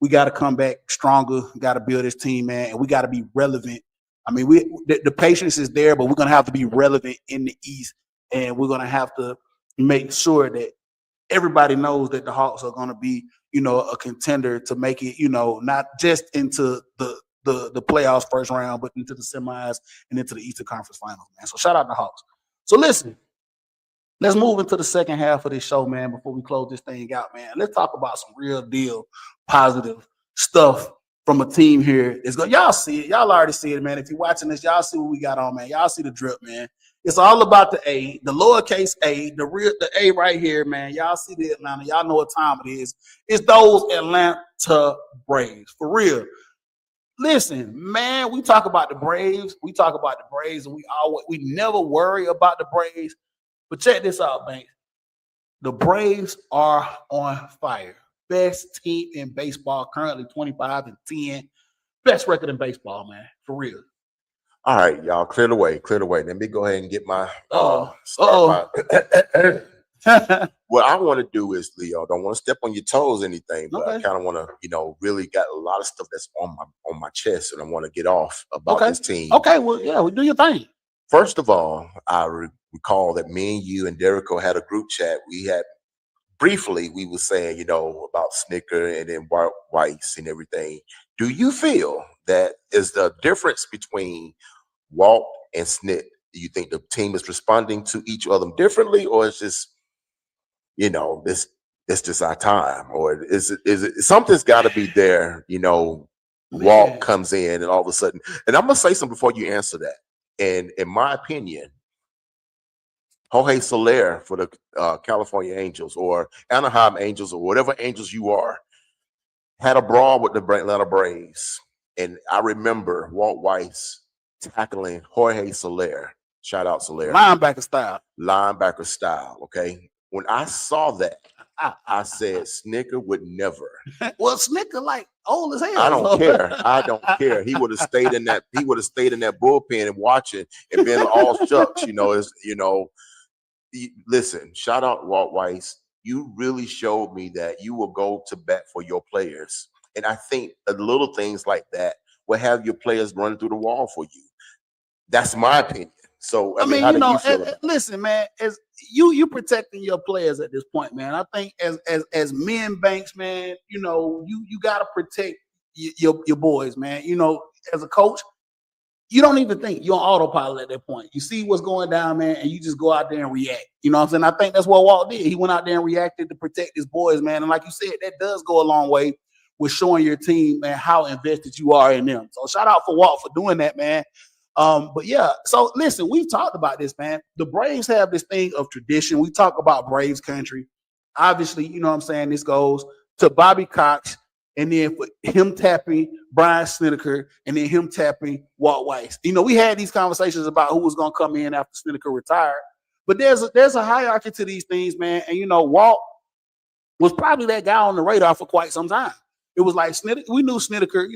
we got to come back stronger, got to build this team, man, and we got to be relevant. I mean, the patience is there, but we're going to have to be relevant in the East, and we're going to have to make sure that everybody knows that the Hawks are going to be, a contender to make it, not just into the playoffs first round, but into the semis and into the Eastern Conference Finals, man. So shout out to the Hawks. So listen, let's move into the second half of this show, man, before we close this thing out, man. Let's talk about some real deal positive stuff from a team here. Y'all see it. Y'all already see it, man. If you're watching this, y'all see what we got on, man. Y'all see the drip, man. It's all about the A, the lowercase A, the A right here, man. Y'all see the Atlanta. Y'all know what time it is. It's those Atlanta Braves, for real. Listen, man, we talk about the Braves. And we never worry about the Braves. But check this out, Banks. The Braves are on fire. Best team in baseball, currently 25-10. Best record in baseball, man, for real. All right, y'all, clear the way. Let me go ahead and get my what I want to do is, Leo, don't want to step on your toes or anything, but I kind of want to, really got a lot of stuff that's on my chest, and I want to get off about this team. Okay, well, yeah, we do your thing. First of all, I recall that me and you and Derico had a group chat. We were saying, about Snitker and then Weiss and everything. Do you feel that is the difference between Walt and Snit? Do you think the team is responding to each other differently, or it's just, it's just our time, or is it something's got to be there? Walt comes in and all of a sudden, and I'm gonna say something before you answer that. And in my opinion, Jorge Soler for the California Angels or Anaheim Angels or whatever Angels you are, had a brawl with the Atlanta Braves, and I remember Walt Weiss tackling Jorge Soler. Shout out Soler. Linebacker style. Okay. When I saw that, I said Snitker would never. Well, Snitker like old as hell. I don't care. He would have stayed in that. He would have stayed in that bullpen and watching and been all shucks. Listen. Shout out Walt Weiss. You really showed me that you will go to bat for your players, and I think little things like that will have your players running through the wall for you. That's my opinion. So I mean, listen, man, as you protecting your players at this point, man. I think as men, Banks, man, you gotta protect your boys, man. As a coach, you don't even think. You're on autopilot at that point. You see what's going down, man, and you just go out there and react. You know what I'm saying? I think that's what Walt did. He went out there and reacted to protect his boys, man. And like you said, that does go a long way with showing your team, man, how invested you are in them. So shout out for Walt for doing that, man. But yeah, so listen, we've talked about this, man. The Braves have this thing of tradition. We talk about Braves country. Obviously, you know what I'm saying? This goes to Bobby Cox, and then for him tapping Brian Snitker, and then him tapping Walt Weiss. We had these conversations about who was going to come in after Snitker retired. But there's a hierarchy to these things, man. And, Walt was probably that guy on the radar for quite some time. It was like we knew Snitker,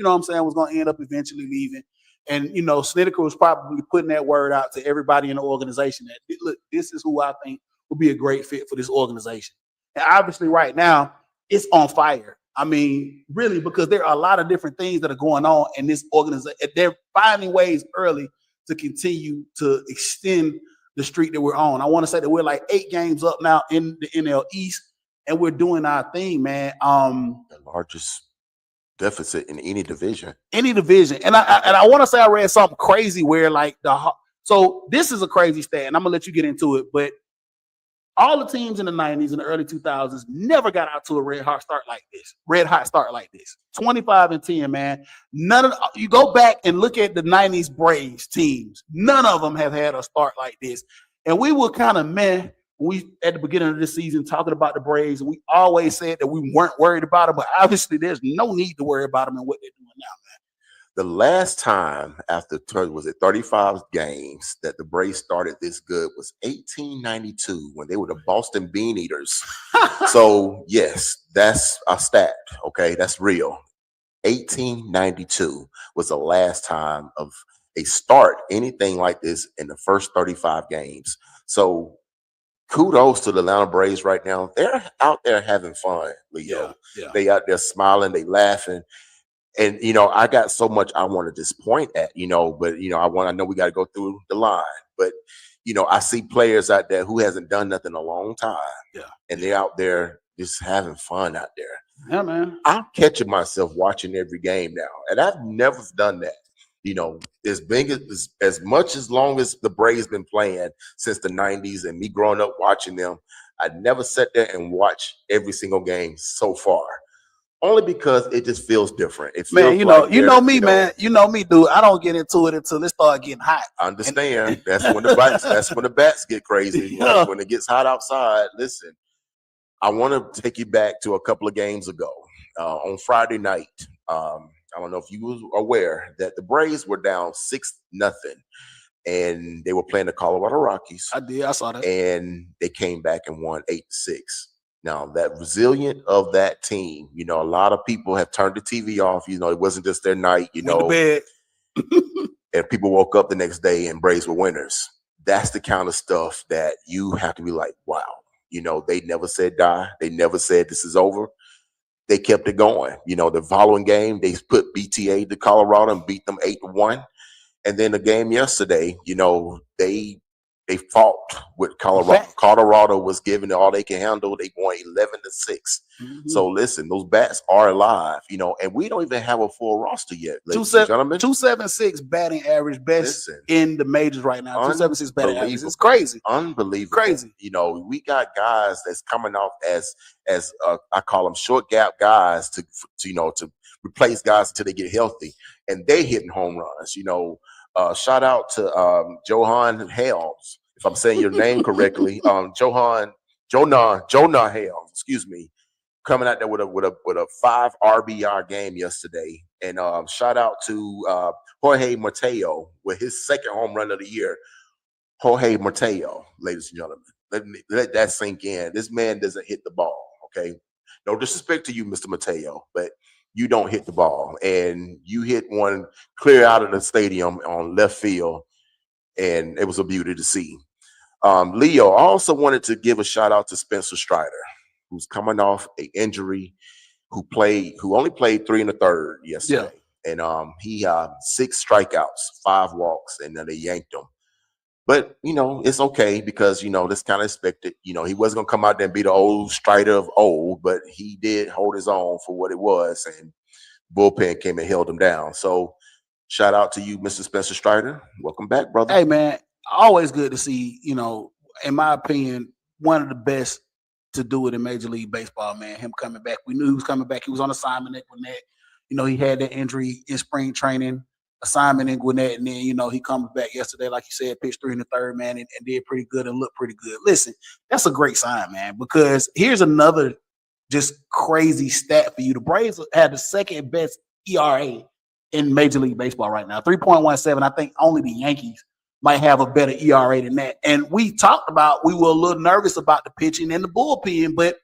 was going to end up eventually leaving. And, Snitker was probably putting that word out to everybody in the organization that, look, this is who I think would be a great fit for this organization. And obviously right now, it's on fire. I mean, really, because there are a lot of different things that are going on in this organization. They're finding ways early to continue to extend the streak that we're on. I want to say that we're like 8 games up now in the NL East, and we're doing our thing, man. The largest deficit in any division. And I want to say I read something crazy where so this is a crazy stat, and I'm gonna let you get into it, but all the teams in the 90s and the early 2000s never got out to a red hot start like this. 25-10, man. None of you go back and look at the 90s Braves teams. None of them have had a start like this. And we were kind of we at the beginning of this season talking about the Braves, and we always said that we weren't worried about them, but obviously there's no need to worry about them and what they're doing now, man. The last time after 35 games that the Braves started this good was 1892 when they were the Boston Bean Eaters. So yes, that's a stat. Okay, that's real. 1892 was the last time of a start anything like this in the first 35 games. So kudos to the Atlanta Braves right now. They're out there having fun, Leo. Yeah. They out there smiling, they laughing. And I got so much I want to just point at, but I know we got to go through the line. But I see players out there who hasn't done nothing in a long time. Yeah. And they're out there just having fun out there. Yeah, man. I'm catching myself watching every game now. And I've never done that. As long as the Braves been playing since the 90s and me growing up watching them, I never sat there and watched every single game so far. Only because it just feels different. It feels man, you know me, man. You know me, dude. I don't get into it until it start getting hot. I understand. That's when the bats get crazy. Yeah. When it gets hot outside. Listen, I want to take you back to a couple of games ago on Friday night. I don't know if you were aware that the Braves were down 6-0, and they were playing the Colorado Rockies. I did. I saw that. And they came back and won 8-6. Now, that resilient of that team, a lot of people have turned the TV off. It wasn't just their night, Went to bed. and people woke up the next day and Braves were winners. That's the kind of stuff that you have to be like, wow. They never said die. They never said this is over. They kept it going. The following game, they put BTA to Colorado and beat them 8-1. And then the game yesterday, they fought with Colorado. Colorado was giving it all they can handle. They won 11-6. Mm-hmm. So listen, those bats are alive, and we don't even have a full roster yet, ladies and gentlemen. 276 batting average, best in the majors right now. 276 batting average. It's crazy. Unbelievable. Crazy. We got guys that's coming off as I call them short gap guys to replace guys until they get healthy, and they hitting home runs. Shout out to Johan Helms, if I'm saying your name correctly. Jonah Helms, excuse me, coming out there with a 5 RBI game yesterday. And shout out to Jorge Mateo with his second home run of the year. Jorge Mateo, ladies and gentlemen, let that sink in. This man doesn't hit the ball. Okay, no disrespect to you, Mr. Mateo, but you don't hit the ball, and you hit one clear out of the stadium on left field, and it was a beauty to see. Leo, I also wanted to give a shout out to Spencer Strider, who's coming off an injury, who only played 3 1/3 yesterday, and he 6 strikeouts, 5 walks, and then they yanked him. But, it's okay because, this kind of expected. He wasn't going to come out there and be the old Strider of old, but he did hold his own for what it was, and bullpen came and held him down. So shout out to you, Mr. Spencer Strider. Welcome back, brother. Hey, man, always good to see, in my opinion, one of the best to do it in Major League Baseball, man, him coming back. We knew he was coming back. He was on assignment at Gwinnett. He had that injury in spring training. Assignment in Gwinnett, and then he comes back yesterday, like you said, pitched 3 1/3, man, and did pretty good and looked pretty good. Listen, that's a great sign, man, because here's another just crazy stat for you. The Braves had the second best ERA in Major League Baseball right now, 3.17. I think only the Yankees might have a better ERA than that. And we talked about we were a little nervous about the pitching and the bullpen, but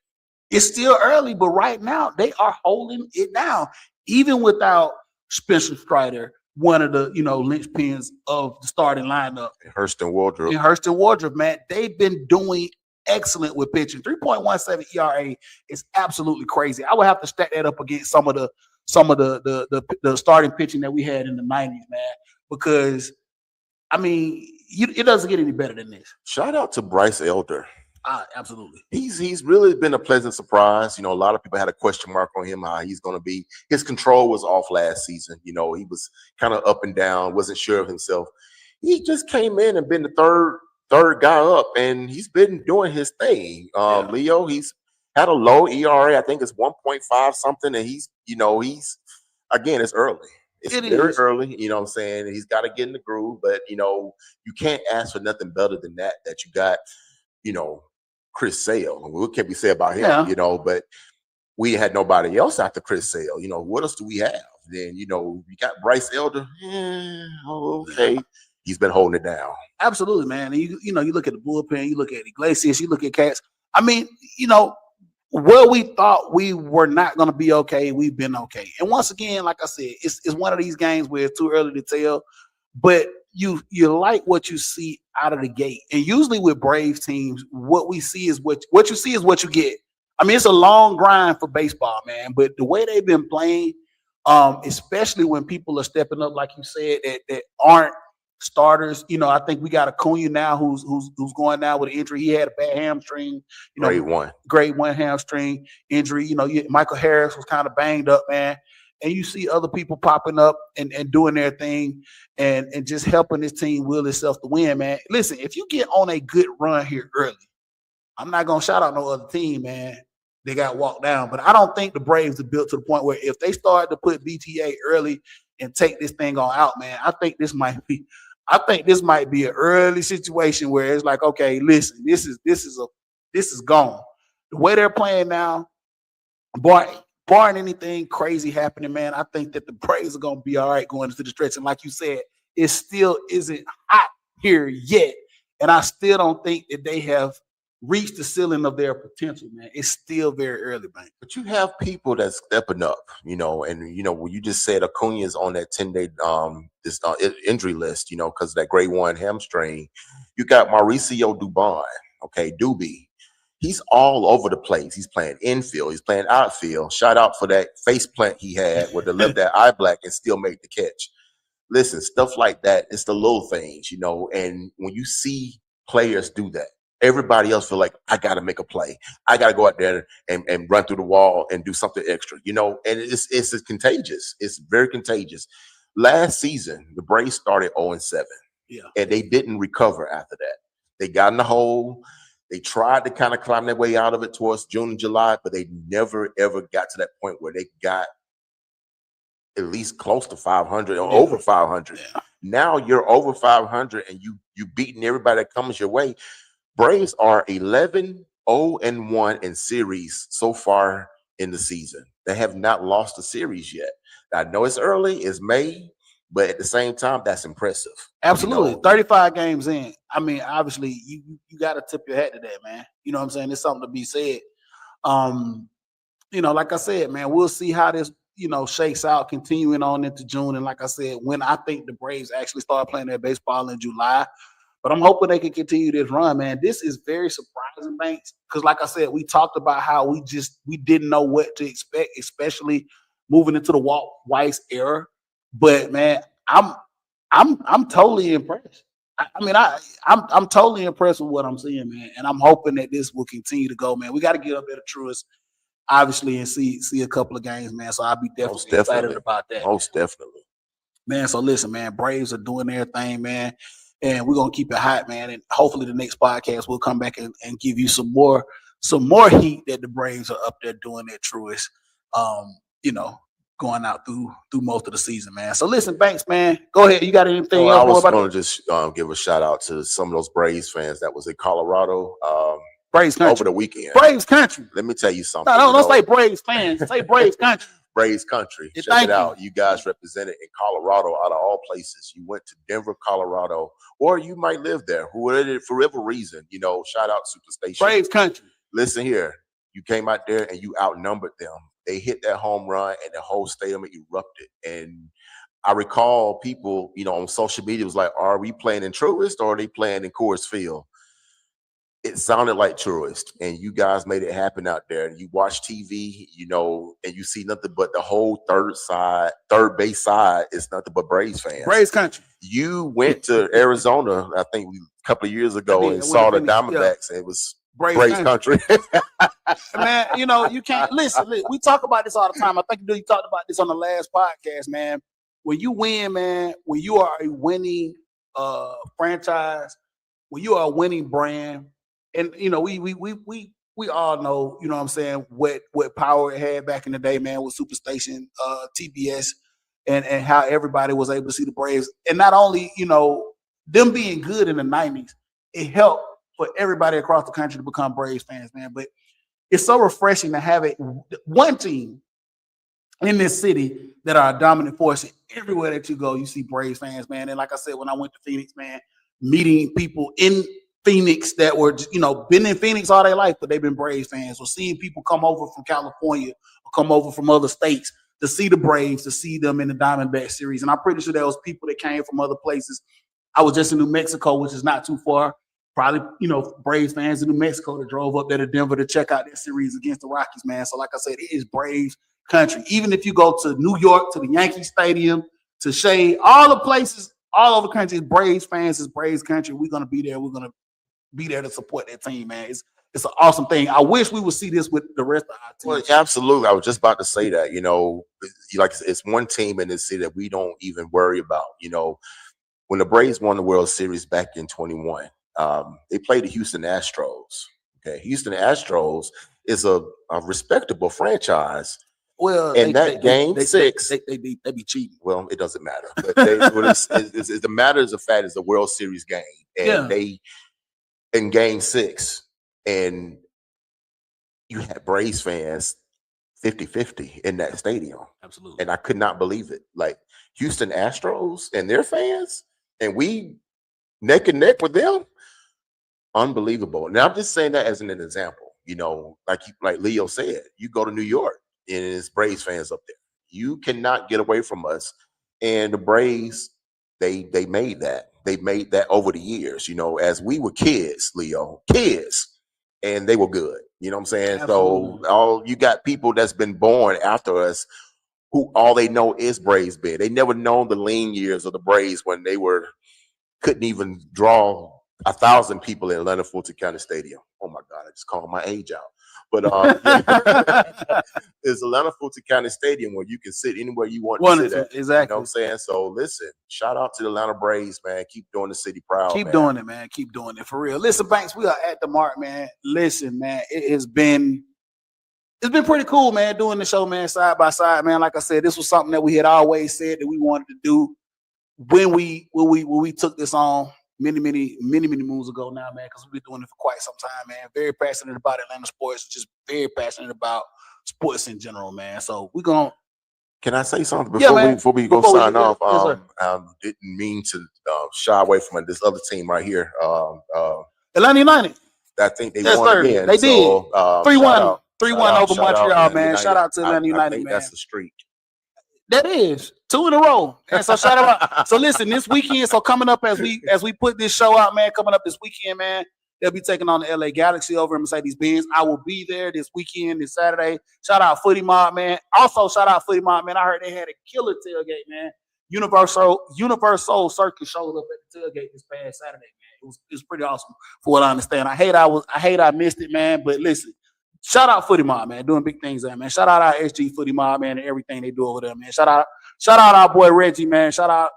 it's still early. But right now they are holding it down, even without Spencer Strider, one of the linchpins of the starting lineup. Hurston Wardrobe, man. They've been doing excellent with pitching. 3.17 ERA is absolutely crazy. I would have to stack that up against some of the starting pitching that we had in the 90s, man. Because it doesn't get any better than this. Shout out to Bryce Elder. Absolutely. He's really been a pleasant surprise. A lot of people had a question mark on him, how he's going to be. His control was off last season. He was kind of up and down, wasn't sure of himself. He just came in and been the third third guy up, and he's been doing his thing. Yeah. Leo, he's had a low ERA. I think it's 1.5 something, and he's again, it's early. It's It very is. early, you know what I'm saying? He's got to get in the groove, but you can't ask for nothing better than that you got, you know, Chris Sale. What can we say about him? Yeah. But we had nobody else after Chris Sale. What else do we have? Then, we got Bryce Elder. Okay. He's been holding it down. Absolutely, man. And you look at the bullpen, you look at Iglesias, you look at Cats. I mean, where we thought we were not going to be okay, we've been okay. And once again, like I said, it's one of these games where it's too early to tell, but you like what you see out of the gate. And usually with Braves teams, what we see is what you see is what you get. I mean, it's a long grind for baseball, man. But the way they've been playing, especially when people are stepping up, like you said, that aren't starters. I think we got Acuna now who's going down with an injury. He had a bad hamstring. Grade 1 hamstring injury. Michael Harris was kind of banged up, man. And you see other people popping up and doing their thing and just helping this team will itself to win, man. Listen, if you get on a good run here early, I'm not going to shout out no other team, man. They got walked down. But I don't think the Braves are built to the point where if they start to put BTA early and take this thing on out, man, I think this might be an early situation where it's like, okay, listen, this is gone. The way they're playing now, barring anything crazy happening, man, I think that the Braves are going to be all right going into the stretch. And like you said, it still isn't hot here yet. And I still don't think that they have reach the ceiling of their potential, man. It's still very early, man. But you have people that's stepping up, and when you just said Acuna is on that 10-day injury list, because of that grade 1 hamstring. You got Mauricio Dubon, okay, Doobie. He's all over the place. He's playing infield. He's playing outfield. Shout out for that face plant he had where the left that eye black and still make the catch. Listen, stuff like that, it's the little things, and when you see players do that, everybody else feel like I got to make a play. I got to go out there and run through the wall and do something extra, and it's contagious. It's very contagious. Last season, the Braves started 0-7. Yeah. And they didn't recover after that. They got in the hole. They tried to kind of climb their way out of it towards June and July, but they never, ever got to that point where they got at least close to 500 or over 500. Yeah. Now you're over 500 and you beating everybody that comes your way. Braves are 11-0-1 in series so far in the season. They have not lost a series yet. I know it's early, it's May, but at the same time, that's impressive. Absolutely. 35 games in. I mean, obviously, you got to tip your hat to that, man. You know what I'm saying? There's something to be said. Like I said, man, we'll see how this, shakes out continuing on into June. And like I said, when I think the Braves actually start playing their baseball in July, but I'm hoping they can continue this run, man. This is very surprising, Banks, because like I said, we talked about how we didn't know what to expect, especially moving into the Walt Weiss era. But man, I'm totally impressed. I'm totally impressed with what I'm seeing, man. And I'm hoping that this will continue to go, man. We got to get up there to Truist, obviously, and see a couple of games, man. So I'll be definitely excited about that. Most definitely. Man, so listen, man, Braves are doing their thing, man. And we're gonna keep it hot, man. And hopefully the next podcast we'll come back and give you some more heat that the Braves are up there doing at Truist. Going out through most of the season, man. So listen, Banks, man, go ahead. You got anything else? I was going to just give a shout out to some of those Braves fans that was in Colorado Braves country over the weekend. Braves country. Let me tell you something. No, don't say Braves fans. Say Braves country. Braves country. Check it out. You guys represented in Colorado out of all places. You went to Denver, Colorado, or you might live there. For whatever reason, shout out Superstation. Braves country. Listen here. You came out there and you outnumbered them. They hit that home run and the whole stadium erupted. And I recall people, on social media was like, are we playing in Truist or are they playing in Coors Field? It sounded like Truist, and you guys made it happen out there. And you watch TV, and you see nothing but the whole third base side is nothing but Braves fans. Braves country. You went to Arizona, I think a couple of years ago, and saw the Diamondbacks, and it was Braves country. Man, you can't listen. We talk about this all the time. I think you talked about this on the last podcast, man. When you win, man, when you are a winning franchise, when you are a winning brand, and we all know, you know what I'm saying, what power it had back in the day, man, with Superstation, TBS, and how everybody was able to see the Braves. And not only, them being good in the 90s, it helped for everybody across the country to become Braves fans, man. But it's so refreshing to have one team in this city that are a dominant force. And everywhere that you go, you see Braves fans, man. And like I said, when I went to Phoenix, man, meeting people in Phoenix that were, been in Phoenix all their life, but they've been Braves fans, or seeing people come over from California or come over from other states to see the Braves, to see them in the Diamondback series. And I'm pretty sure there was people that came from other places. I was just in New Mexico, which is not too far. Probably, Braves fans in New Mexico that drove up there to Denver to check out that series against the Rockies, man. So like I said, it is Braves country. Even if you go to New York, to the Yankee Stadium, to Shea, all the places, all over the country, Braves fans, is Braves country. We're going to be there. We're going to be there to support that team, man. It's an awesome thing. I wish we would see this with the rest of our team. Well, absolutely. I was just about to say that, like it's one team in this city that we don't even worry about. When the Braves won the World Series back in 21, they played the Houston Astros. Okay. Houston Astros is a respectable franchise. Well, and game 6, they be cheating. Well, it doesn't matter. But the matter of fact is the World Series game, and they in game 6, and you had Braves fans 50-50 in that stadium. Absolutely. And I could not believe it. Like Houston Astros and their fans, and we neck and neck with them. Unbelievable. Now I'm just saying that as an example. Like Leo said, you go to New York and it's Braves fans up there. You cannot get away from us. And the Braves, they made that. They made that over the years, as we were kids, Leo, and they were good. You know what I'm saying? Absolutely. So you got people that's been born after us who all they know is Braves beer. They never known the lean years of the Braves when they couldn't even draw 1,000 people in Atlanta Fulton County Stadium. Oh my God, I just called my age out. But there's Atlanta Fulton County Stadium where you can sit anywhere you want to sit at. Exactly. You know what I'm saying? So listen, shout out to the Atlanta Braves, man. Keep doing the city proud. Keep doing it, man. Keep doing it for real. Listen, Banks, we are at the mark, man. Listen, man, it's been pretty cool, man, doing the show, man, side by side, man. Like I said, this was something that we had always said that we wanted to do when we took this on many moons ago now, man, because we've been doing it for quite some time, man. Very passionate about Atlanta sports, just very passionate about sports in general, man. So we're going to. Can I say something before we go sign off? Didn't mean to shy away from this other team right here. Atlanta United. I think they won again. They did. 3-1 over Montreal, man. Shout out to Atlanta United, man. That's the streak. That is 2 in a row. And so shout out. So listen, this weekend, so coming up as we put this show out, man, coming up this weekend, man, they'll be taking on the LA Galaxy over in Mercedes-Benz. I will be there this weekend, this Saturday. Shout out Footy Mob, man. Also, shout out Footy Mob, man. I heard they had a killer tailgate, man. Universal Circus showed up at the tailgate this past Saturday, man. It was pretty awesome for what I understand. I hate I missed it, man. But listen, shout out Footy Mob, man, doing big things there, man. Shout out our SG Footy Mob, man, and everything they do over there, man. Shout out our boy Reggie, man. Shout out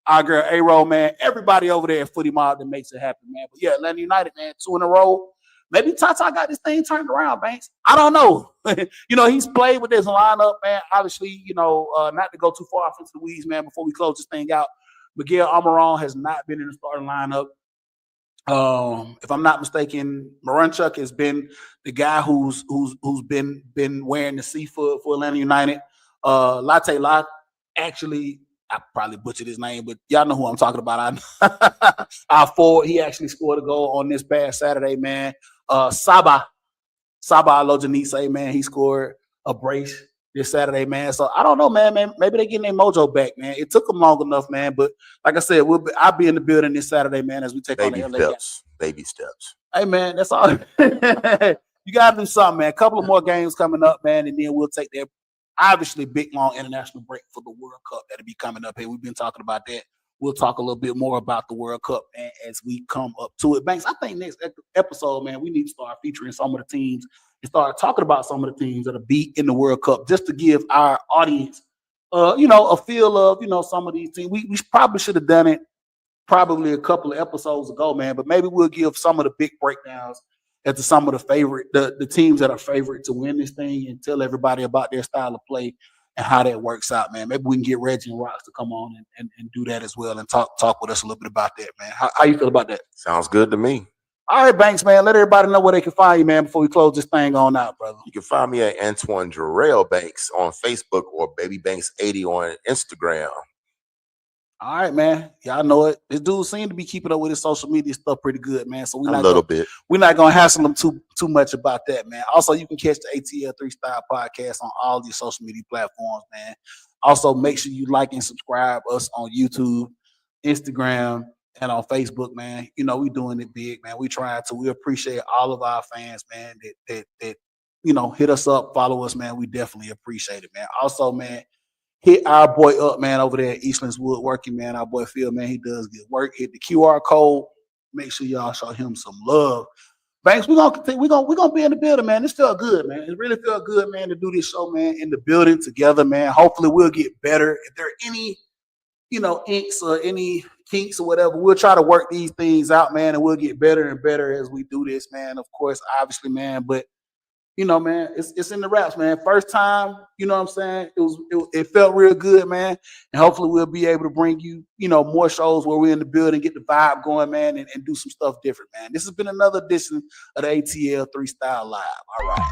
our girl A-Roll, man. Everybody over there at Footy Mob that makes it happen, man. But yeah, Atlanta United, man, 2 in a row. Maybe Tata got this thing turned around, Banks. I don't know. He's played with this lineup, man. Obviously, not to go too far off into the weeds, man, before we close this thing out. Miguel Almiron has not been in the starting lineup. If I'm not mistaken, Marunchuk has been the guy who's been wearing the C for Atlanta United. Latte Lot, actually, I probably butchered his name, but y'all know who I'm talking about. Our forward, he actually scored a goal on this past Saturday, man. Saba Alojanise, man, he scored a brace this Saturday, man. So I don't know, man. Maybe they're getting their mojo back, man. It took them long enough, man. But like I said, I'll be in the building this Saturday, man, as we take on the LA Galaxy. Baby steps. Hey, man, that's all. You got to do something, man. A couple of more games coming up, man, and then we'll take that obviously big, long international break for the World Cup that'll be coming up here. We've been talking about that. We'll talk a little bit more about the World Cup, man, as we come up to it. Banks, I think next episode, man, we need to start featuring some of the teams and start talking about some of the teams that'll be in the World Cup, just to give our audience, a feel of, some of these teams. We probably should have done it probably a couple of episodes ago, man. But maybe we'll give some of the big breakdowns as to some of the teams that are favorite to win this thing, and tell everybody about their style of play and how that works out, man. Maybe we can get Reggie and Rocks to come on and do that as well, and talk with us a little bit about that, man. How you feel about that? Sounds good to me. All right, Banks, man. Let everybody know where they can find you, man, before we close this thing on out, brother. You can find me at Antoine Jarrell Banks on Facebook or Baby Banks 80 on Instagram. All right, man. Y'all know it. This dude seemed to be keeping up with his social media stuff pretty good, man. So A little bit. We're not gonna hassle him too much about that, man. Also, you can catch the ATL 3 Style Podcast on all these social media platforms, man. Also, make sure you like and subscribe us on YouTube, Instagram, and on Facebook, man. You know, we doing it big, man. We trying to. We appreciate all of our fans, man, that you know, hit us up, follow us, man. We definitely appreciate it, man. Also, man, hit our boy up, man, over there at Eastlands Woodworking, man. Our boy Phil, man, he does good work. Hit the QR code. Make sure y'all show him some love. Banks, we're gonna continue. We're gonna be in the building, man. This felt good, man. It really felt good, man, to do this show, man, in the building together, man. Hopefully we'll get better. If there are any, you know, inks or any kinks or whatever, we'll try to work these things out, man, and we'll get better and better as we do this, man. Of course, obviously, man, but you know, man, it's in the wraps, man. First time, you know what I'm saying? It felt real good, man. And hopefully we'll be able to bring you, you know, more shows where we're in the building, get the vibe going, man, and do some stuff different, man. This has been another edition of the ATL 3 Style Live. All right.